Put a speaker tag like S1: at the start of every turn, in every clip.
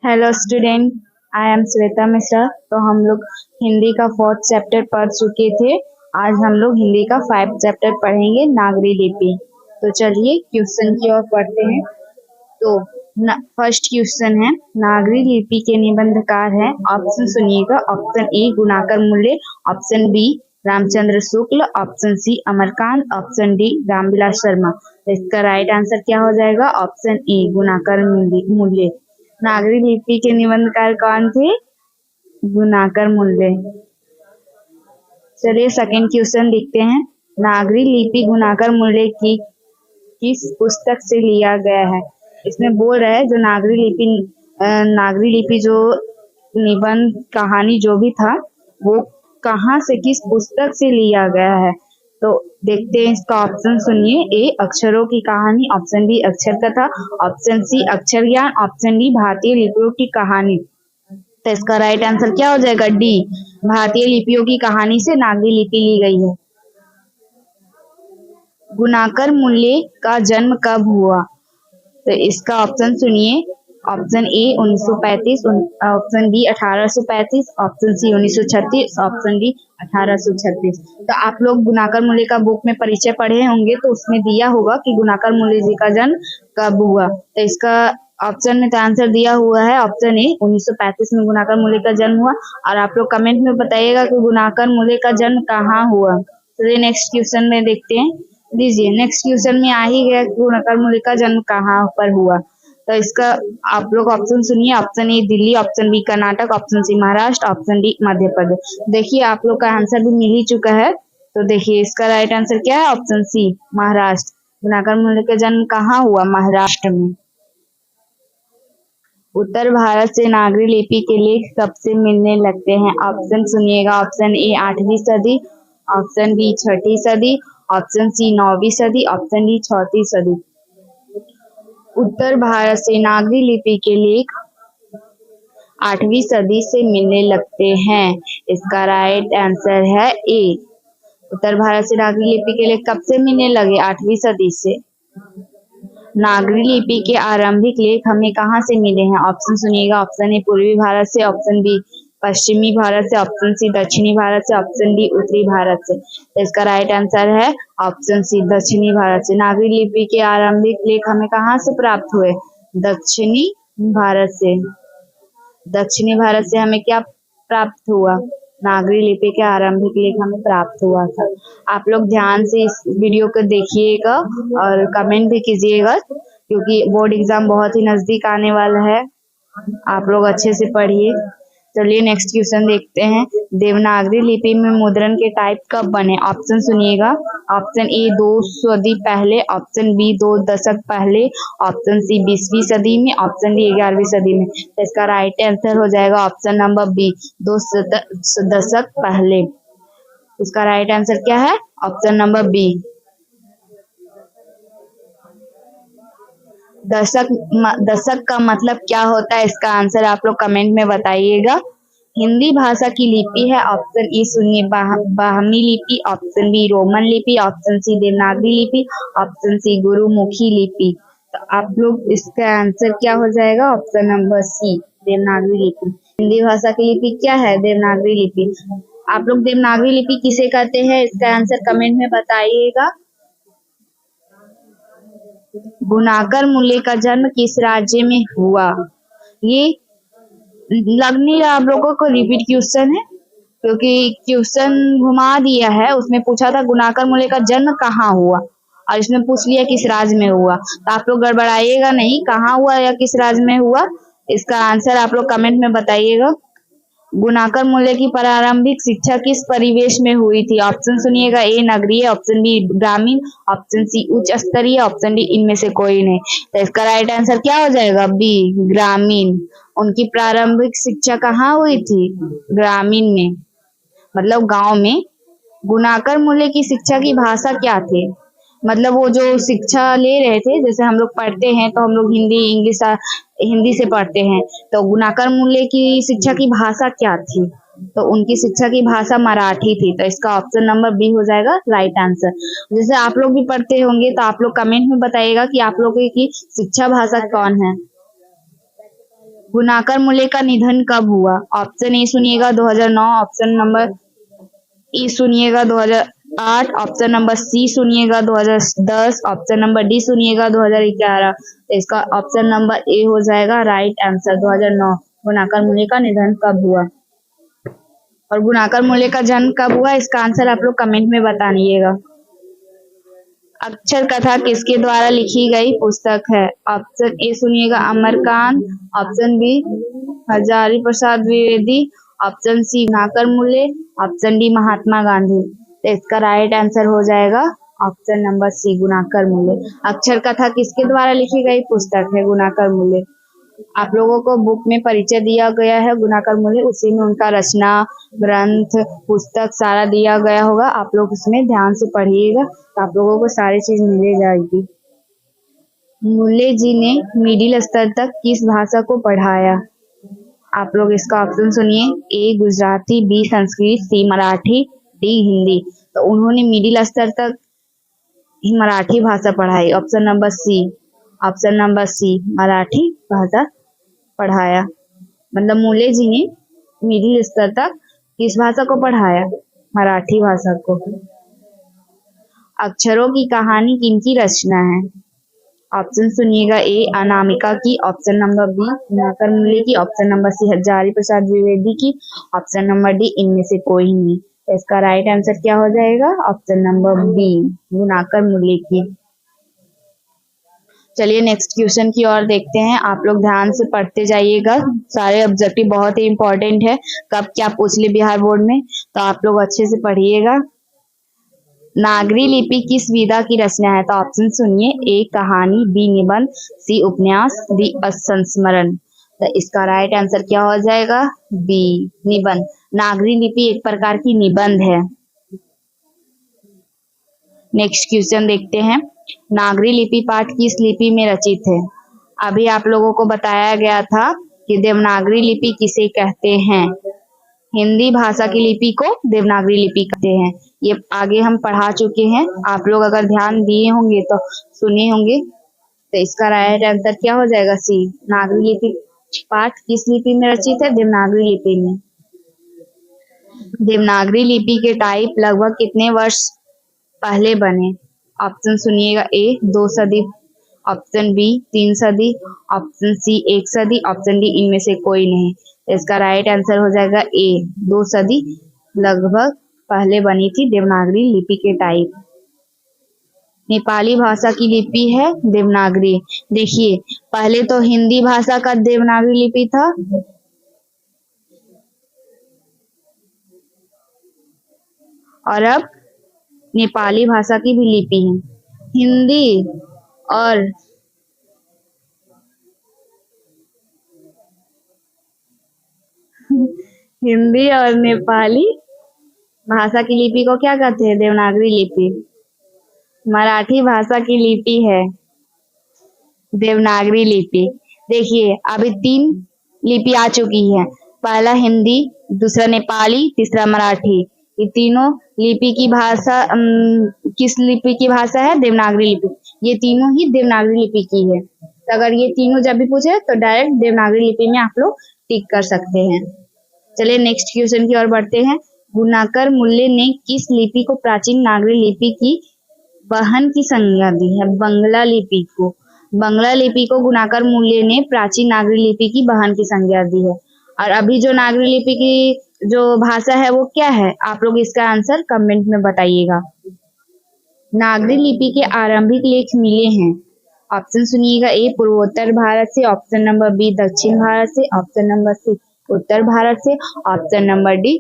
S1: Hello student, I am Shweta Mishra. तो हम लोग हिंदी का 4th चैप्टर पढ़ चुके थे। आज हम लोग हिंदी का 5th चैप्टर पढ़ेंगे, नागरी लिपि। तो चलिए क्वेश्चन की ओर पढ़ते हैं। तो फर्स्ट क्वेश्चन है, नागरी लिपि के निबंधकार है। ऑप्शन सुनिएगा। Option A Gunakar Muley, option B Ramchandra Shukla, option C Amarkant, option D Ramvilas Sharma. तो इसका राइट आंसर क्या हो जाएगा? ऑप्शन ए गुणाकर मूल्य। नागरी लिपि के निबंधकार कौन थे? गुणाकर मूल्य। चलिए सेकंड क्वेश्चन देखते हैं। नागरी लिपि गुणाकर मूल्य की किस पुस्तक से लिया गया है? इसमें बोल रहा है जो नागरी लिपि जो निबंध कहानी जो भी था वो कहाँ से, किस पुस्तक से लिया गया है? तो देखते हैं इसका ऑप्शन सुनिए। ए अक्षरों की कहानी, ऑप्शन बी अक्षर कथा, ऑप्शन सी अक्षर ज्ञान, ऑप्शन डी भारतीय लिपियों की कहानी। तो इसका राइट आंसर क्या हो जाएगा? डी, भारतीय लिपियों की कहानी से नागरी लिपि ली गई है। गुणाकर मूल्य का जन्म कब हुआ? तो इसका ऑप्शन सुनिए। Option A 1935, option B 1835, option C 1936, option D 1836। तो आप लोग गुणाकर मूल्य का बुक में परिचय पढ़े होंगे तो उसमें दिया होगा कि गुणाकर मूल्य जी का जन्म कब हुआ। तो इसका ऑप्शन में तो आंसर दिया हुआ है ऑप्शन ए 1935 में गुणाकर मूल्य का जन्म हुआ। और आप लोग कमेंट में बताइएगा कि गुणाकर मूल्य का जन्म कहाँ हुआ। चलिए नेक्स्ट क्वेश्चन में देखते हैं। लीजिए नेक्स्ट क्वेश्चन में आ ही गया गुणाकर मूल्य का जन्म कहाँ पर हुआ। तो इसका आप लोग ऑप्शन सुनिए। Option A Delhi, option B Karnataka, option C Maharashtra, option D Madhya Pradesh. देखिए आप लोग का आंसर भी मिल ही चुका है। तो देखिए इसका राइट आंसर क्या है? Option C Maharashtra. गुणाकर मूल्य का जन्म कहाँ हुआ? महाराष्ट्र में। उत्तर भारत से नागरी लिपि के लेख कब से मिलने लगते हैं? ऑप्शन सुनिएगा। ऑप्शन ए 8वीं सदी, ऑप्शन बी 6ठी सदी, ऑप्शन सी 9वीं सदी, ऑप्शन डी 4ठी सदी। उत्तर भारत से नागरी लिपि के लेख 8वीं सदी से मिलने लगते हैं। इसका राइट आंसर है ए। उत्तर भारत से नागरी लिपि के लेख कब से मिलने लगे? 8वीं सदी से। नागरी लिपि के आरंभिक लेख हमें कहाँ से मिले हैं? ऑप्शन सुनिएगा। ऑप्शन ए पूर्वी भारत से, ऑप्शन बी पश्चिमी भारत से, ऑप्शन सी दक्षिणी भारत से, ऑप्शन डी उत्तरी भारत से। तो इसका राइट आंसर है ऑप्शन सी दक्षिणी भारत से। नागरी लिपि के आरंभिक लेख हमें कहाँ से प्राप्त हुए? दक्षिणी भारत से। दक्षिणी भारत से हमें क्या प्राप्त हुआ? नागरी लिपि के आरंभिक लेख हमें प्राप्त हुआ था। आप लोग ध्यान से इस वीडियो को देखिएगा और कमेंट भी कीजिएगा क्योंकि बोर्ड एग्जाम बहुत ही नजदीक आने वाला है। आप लोग अच्छे से पढ़िए। चलिए नेक्स्ट क्वेश्चन देखते हैं। देवनागरी लिपि में मुद्रण के टाइप कब बने? ऑप्शन सुनिएगा। ऑप्शन ए 2 सदी पहले, ऑप्शन बी 2 दशक पहले, ऑप्शन सी 20वीं सदी में, ऑप्शन डी 11वीं सदी में। तो इसका राइट आंसर हो जाएगा ऑप्शन नंबर बी 2 दशक पहले। इसका राइट आंसर क्या है? Option number B. दशक का मतलब क्या होता है? इसका आंसर आप लोग कमेंट में बताइएगा। हिंदी भाषा की लिपि है। ऑप्शन ए सुनिए ब्राह्मी लिपि, ऑप्शन बी रोमन लिपि, ऑप्शन सी देवनागरी लिपि, ऑप्शन सी गुरुमुखी लिपि। तो आप लोग इसका आंसर क्या हो जाएगा? ऑप्शन नंबर सी देवनागरी लिपि। हिंदी भाषा की लिपि क्या है? देवनागरी लिपि। आप लोग देवनागरी लिपि किसे कहते हैं? इसका आंसर कमेंट में बताइएगा। गुणाकर मूल्य का जन्म किस राज्य में हुआ? ये लग नहीं रहा आप लोगों को रिपीट क्वेश्चन है क्योंकि क्वेश्चन घुमा दिया है। उसमें पूछा था गुणाकर मूल्य का जन्म कहाँ हुआ और इसमें पूछ लिया किस राज्य में हुआ। तो आप लोग गड़बड़ाइएगा नहीं, कहाँ हुआ या किस राज्य में हुआ। इसका आंसर आप लोग कमेंट में बताइएगा। गुणाकर मूल्य की प्रारंभिक शिक्षा किस परिवेश में हुई थी? ऑप्शन सुनिएगा। ए नगरीय, ऑप्शन बी ग्रामीण, ऑप्शन सी उच्च स्तरीय, ऑप्शन डी इनमें से कोई नहीं। तो इसका राइट आंसर क्या हो जाएगा? बी ग्रामीण। उनकी प्रारंभिक शिक्षा कहाँ हुई थी? ग्रामीण में, मतलब गांव में। गुणाकर मूल्य की शिक्षा की भाषा क्या थी? मतलब वो जो शिक्षा ले रहे थे, जैसे हम लोग पढ़ते हैं तो हम लोग हिंदी इंग्लिश हिंदी से पढ़ते हैं, तो गुणाकर मूल्य की शिक्षा की भाषा क्या थी? तो उनकी शिक्षा की भाषा मराठी थी। तो इसका ऑप्शन नंबर बी हो जाएगा राइट आंसर। जैसे आप लोग भी पढ़ते होंगे तो आप लोग कमेंट में बताइएगा कि आप लोगों की शिक्षा भाषा कौन है। गुनाकर मुले का निधन कब हुआ? ऑप्शन ए सुनिएगा 2009, ऑप्शन नंबर ई सुनिएगा 2008, ऑप्शन नंबर सी सुनिएगा 2010, ऑप्शन नंबर डी सुनिएगा 2011। तो इसका ऑप्शन नंबर ए हो जाएगा राइट आंसर 2009। गुनाकर मुले का निधन कब हुआ? और गुनाकर मुले का जन्म कब हुआ, इसका आंसर आप लोग कमेंट में बताइएगा। अक्षर कथा किसके द्वारा लिखी गई पुस्तक है? ऑप्शन ए सुनिएगा Amarkant, option B Hazari Prasad Dwivedi, option C गुनाकर मुले, ऑप्शन डी महात्मा गांधी। तो इसका राइट आंसर हो जाएगा ऑप्शन नंबर सी गुनाकर मुले। अक्षर कथा किसके द्वारा लिखी गई पुस्तक है? गुनाकर मुले। आप लोगों को बुक में परिचय दिया गया है गुनाकर मुले, उसी में उनका रचना ग्रंथ पुस्तक सारा दिया गया होगा। आप लोग उसमें ध्यान से पढ़िएगा तो आप लोगों को सारी चीज मिल जाएगी। मुले जी ने मिडिल स्तर तक किस भाषा को पढ़ाया? आप लोग इसका ऑप्शन सुनिए। A Gujarati, B Sanskrit, C Marathi, D Hindi. तो उन्होंने मिडिल स्तर तक मराठी भाषा पढ़ाई। Option number C, option number C Marathi भाषा पढ़ाया। मतलब मुले जी ने मिडिल स्तर तक किस भाषा को पढ़ाया? मराठी भाषा को। अक्षरों की कहानी किनकी रचना है? ऑप्शन सुनिएगा। ए अनामिका की, ऑप्शन नंबर बी गुनाकर मुले की, ऑप्शन नंबर सी हजारी प्रसाद द्विवेदी की, ऑप्शन नंबर डी इनमें से कोई नहीं। तो इसका राइट आंसर क्या हो जाएगा? ऑप्शन नंबर बी गुनाकर मुले की। चलिए नेक्स्ट क्वेश्चन की ओर देखते हैं। आप लोग ध्यान से पढ़ते जाइएगा, सारे ऑब्जेक्टिव बहुत ही इंपॉर्टेंट है, कब क्या पूछ ले बिहार बोर्ड में, तो आप लोग अच्छे से पढ़िएगा। नागरी लिपि किस विधा की रचना है? तो ऑप्शन सुनिए। ए कहानी, बी निबंध, सी उपन्यास, डी संस्मरण। तो इसका राइट आंसर क्या हो जाएगा? बी निबंध। नागरी लिपि एक प्रकार की निबंध है। नेक्स्ट क्वेश्चन देखते हैं। नागरी लिपि पाठ किस लिपि में रचित है? अभी आप लोगों को बताया गया था कि देवनागरी लिपि किसे कहते हैं। हिंदी भाषा की लिपि को देवनागरी लिपि कहते हैं। ये आगे हम पढ़ा चुके हैं, आप लोग अगर ध्यान दिए होंगे तो सुने होंगे। तो इसका राइट आंसर क्या हो जाएगा? सी नागरी लिपि पाठ किस लिपि में रचित है? देवनागरी लिपि में। देवनागरी लिपि के टाइप लगभग कितने वर्ष पहले बने? ऑप्शन सुनिएगा। ए 2 सदी, ऑप्शन बी 3 सदी, ऑप्शन सी 1 सदी, ऑप्शन डी इनमें से कोई नहीं। इसका राइट आंसर हो जाएगा ए 2 सदी लगभग पहले बनी थी देवनागरी लिपि के टाइप। नेपाली भाषा की लिपि है देवनागरी। देखिए पहले तो हिंदी भाषा का देवनागरी लिपि था, और अब नेपाली भाषा की भी लिपि है। हिंदी और हिंदी और नेपाली भाषा की लिपि को क्या कहते हैं? देवनागरी लिपि। मराठी भाषा की लिपि है देवनागरी लिपि। देखिए अभी 3 लिपि आ चुकी है, पहला हिंदी, दूसरा नेपाली, तीसरा मराठी। ये तीनों लिपि की भाषा किस लिपि की भाषा है? देवनागरी लिपि। ये तीनों ही देवनागरी लिपि की है। तो अगर ये तीनों जब भी पूछे तो डायरेक्ट देवनागरी लिपि में आप लोग टिक कर सकते हैं। चलिए नेक्स्ट क्वेश्चन की ओर बढ़ते हैं। गुनाकर मुले ने किस लिपि को प्राचीन नागरी लिपि की बहन की संज्ञा दी है? बंगला लिपि को। बंगला लिपि को गुनाकर मुले ने प्राचीन नागरी लिपि की बहन की संज्ञा दी है। और अभी जो नागरी लिपि की जो भाषा है वो क्या है? आप लोग इसका आंसर कमेंट में बताइएगा। नागरी लिपि के आरंभिक लेख मिले हैं। ऑप्शन सुनिएगा। ए पूर्वोत्तर भारत से, ऑप्शन नंबर बी दक्षिण भारत से, ऑप्शन नंबर सी उत्तर भारत से, ऑप्शन नंबर डी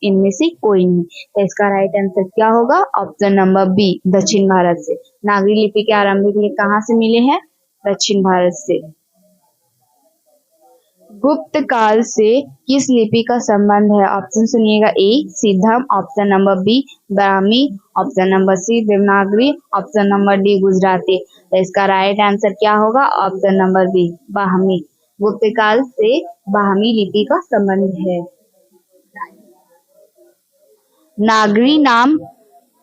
S1: इनमें से कोई नहीं। तो इसका राइट आंसर क्या होगा? ऑप्शन नंबर बी दक्षिण भारत से। नागरी लिपि के आरंभिक लेख कहाँ से मिले हैं? दक्षिण भारत से। गुप्त काल से किस लिपि का संबंध है? ऑप्शन सुनिएगा। A Siddham, option number B Brahmi, option number C Devanagari, option number D Gujarati. तो इसका राइट आंसर क्या होगा? Option number B Brahmi. Gupta काल से ब्राह्मी लिपि का संबंध है। नागरी नाम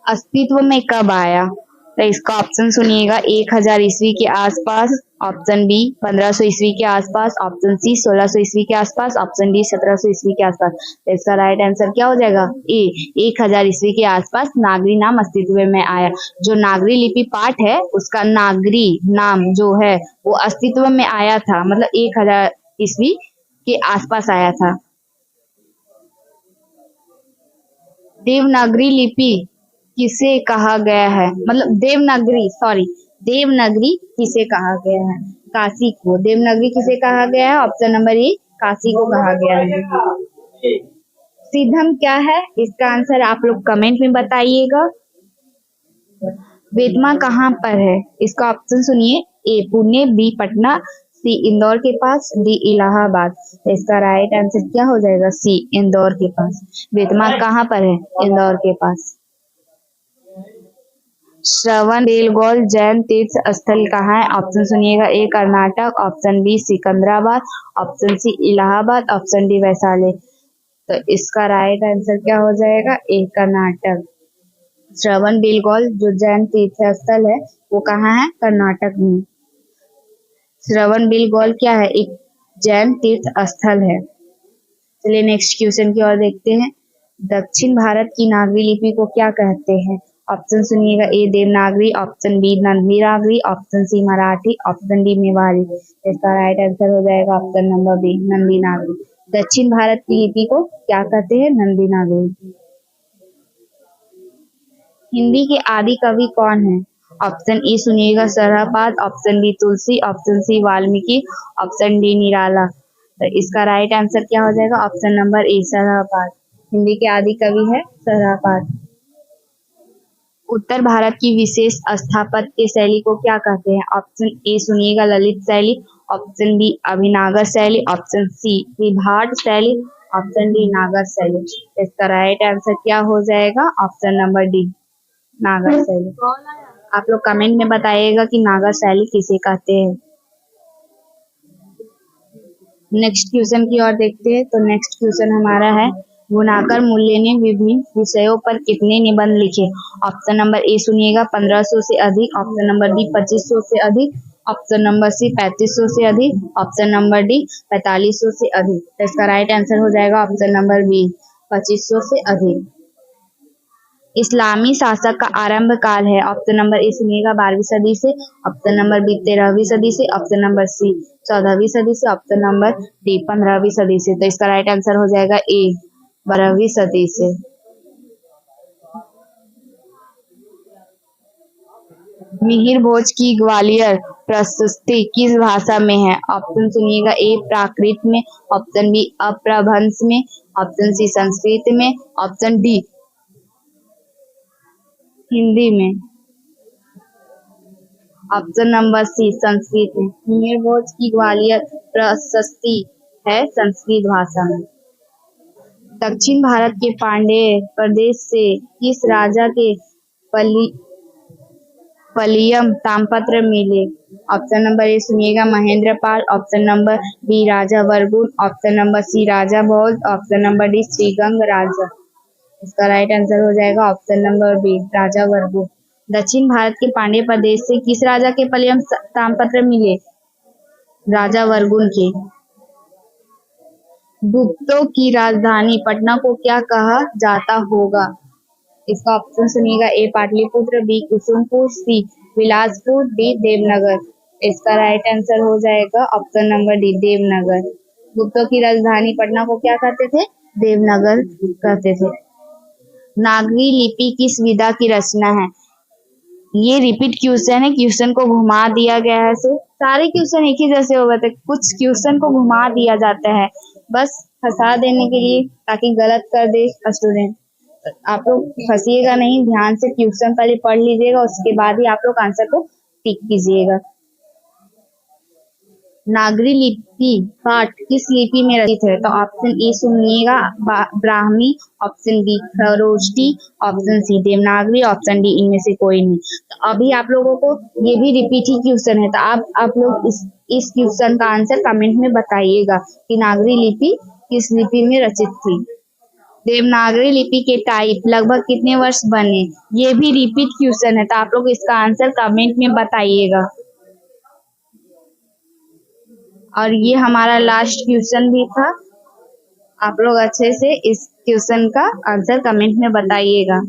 S1: अस्तित्व में कब आया? तो इसका ऑप्शन सुनिएगा। 1000 ईस्वी के आसपास, ऑप्शन बी 1500 ईस्वी के आसपास, ऑप्शन सी 1600 ईस्वी के आसपास, ऑप्शन डी 1700 ईस्वी के आसपास। तो इसका राइट आंसर क्या हो जाएगा? ए 1000 ईस्वी के आसपास नागरी नाम अस्तित्व में आया। जो नागरी लिपि पाठ है उसका नागरी नाम जो है वो अस्तित्व में आया था, मतलब 1000 ईस्वी के आसपास आया था। देवनागरी लिपि किसे कहा गया है? मतलब देवनागरी किसे कहा गया है? काशी को। देवनागरी किसे कहा गया है? ऑप्शन नंबर ए काशी को कहा गया है। सिद्धम क्या है? इसका आंसर आप लोग कमेंट में बताइएगा। वेदमा कहाँ पर है? इसका ऑप्शन सुनिए। ए पुणे, बी पटना, सी इंदौर के पास, डी इलाहाबाद। इसका राइट आंसर क्या हो जाएगा? सी इंदौर के पास। वेदमा कहाँ पर है? इंदौर के पास। श्रवण बेलगोल जैन तीर्थ स्थल कहाँ है? ऑप्शन सुनिएगा। A Karnataka, option B Secunderabad, option C Allahabad, option D Vaishali. तो इसका राइट आंसर क्या हो जाएगा? ए कर्नाटक। श्रवण बेलगोल जो जैन तीर्थ स्थल है वो कहाँ है? कर्नाटक में। श्रवण बेलगोल क्या है? एक जैन तीर्थ स्थल है। चलिए नेक्स्ट क्वेश्चन की ओर देखते हैं। दक्षिण भारत की नागरी लिपि को क्या कहते हैं? ऑप्शन सुनिएगा। A Devanagari, option B Nandi Nagari, option C Marathi, option D Mewari. इसका राइट आंसर हो जाएगा option number B Nandi Nagari. दक्षिण भारत की लिपि को क्या कहते हैं? नंदी नागरी। हिंदी के आदि कवि कौन है? ऑप्शन ए सुनिएगा Sarahpad, option B Tulsi, option C Valmiki, option D Nirala. तो इसका राइट आंसर क्या हो जाएगा? Option number A Sarahpad. Hindi के आदि कवि है सरहपाद। उत्तर भारत की विशेष स्थापत्य शैली को क्या कहते हैं? ऑप्शन ए सुनिएगा ललित शैली, ऑप्शन बी अभिनागर शैली, ऑप्शन सी विभाट शैली, ऑप्शन डी नागर शैली। इसका राइट आंसर क्या हो जाएगा? ऑप्शन नंबर डी नागर शैली। आप लोग कमेंट में बताइएगा कि नागर शैली किसे कहते हैं। नेक्स्ट क्वेश्चन की ओर देखते हैं। तो नेक्स्ट क्वेश्चन हमारा है गुणाकर मूल्य ने विभिन्न विषयों पर कितने निबंध लिखे? ऑप्शन नंबर ए सुनिएगा 1500 से अधिक, ऑप्शन नंबर बी 2500 से अधिक, ऑप्शन नंबर सी 3500 से अधिक, ऑप्शन नंबर डी 4500 से अधिक। तो इसका राइट आंसर हो जाएगा ऑप्शन नंबर बी 2500 से अधिक। इस्लामी शासक का आरंभ काल है? ऑप्शन नंबर ए सुनिएगा 12वीं सदी से, ऑप्शन नंबर बी 13वीं सदी से, ऑप्शन नंबर सी 14वीं सदी से, ऑप्शन नंबर डी 15वीं सदी से। तो इसका राइट आंसर हो जाएगा ए 12वीं सदी से। मिहिर भोज की ग्वालियर प्रशस्ति किस भाषा में है? ऑप्शन सुनिएगा। ए प्राकृत में, ऑप्शन बी अपभ्रंश में, ऑप्शन सी संस्कृत में, ऑप्शन डी हिंदी में। ऑप्शन नंबर सी संस्कृत में। मिहिर भोज की ग्वालियर प्रशस्ति है संस्कृत भाषा में। दक्षिण भारत के पांड्य प्रदेश से किस राजा के पलियम ताम्रपत्र मिले? ऑप्शन नंबर ए सुनिएगा Mahendra Pal, option number B राजा वर्गुण, ऑप्शन नंबर सी राजा भोज, ऑप्शन नंबर डी श्रीगंग राजा। इसका राइट आंसर हो जाएगा ऑप्शन नंबर बी राजा वर्गुण। दक्षिण भारत के पांड्य प्रदेश से किस राजा के पलियम ताम्रपत्र मिले? राजा वर्गुण के। गुप्तों की राजधानी पटना को क्या कहा जाता होगा? इसका ऑप्शन सुनिएगा। ए पाटलिपुत्र, बी कुसुमपुर, सी बिलासपुर, डी देवनगर। इसका राइट आंसर हो जाएगा ऑप्शन नंबर डी देवनगर। गुप्तों की राजधानी पटना को क्या कहते थे? देवनगर कहते थे। नागरी लिपि किस विधा की रचना है? ये रिपीट क्वेश्चन है, क्वेश्चन को घुमा दिया गया है। सारे क्वेश्चन एक ही जैसे हो गए थे, कुछ क्वेश्चन को घुमा दिया जाता है बस फंसा देने के लिए, ताकि गलत कर दे स्टूडेंट। आप लोग फंसिएगा नहीं, ध्यान से क्वेश्चन पहले पढ़ लीजिएगा, उसके बाद ही आप लोग आंसर को टिक कीजिएगा। नागरी लिपि पाठ किस लिपि में रचित है? तो ऑप्शन ए सुनिएगा Brahmi, option B Kharoshthi, option C Devanagari, option D इनमें से कोई नहीं। तो अभी आप लोगों को ये भी रिपीट ही क्वेश्चन है, तो आप लोग इस क्वेश्चन का आंसर कमेंट में बताइएगा कि नागरी लिपि किस लिपि में रचित थी। देवनागरी लिपि के टाइप लगभग कितने वर्ष बने? ये भी रिपीट क्वेश्चन है, तो आप लोग इसका आंसर कमेंट में बताइएगा। और ये हमारा लास्ट क्वेश्चन भी था। आप लोग अच्छे से इस क्वेश्चन का आंसर कमेंट में बताइएगा।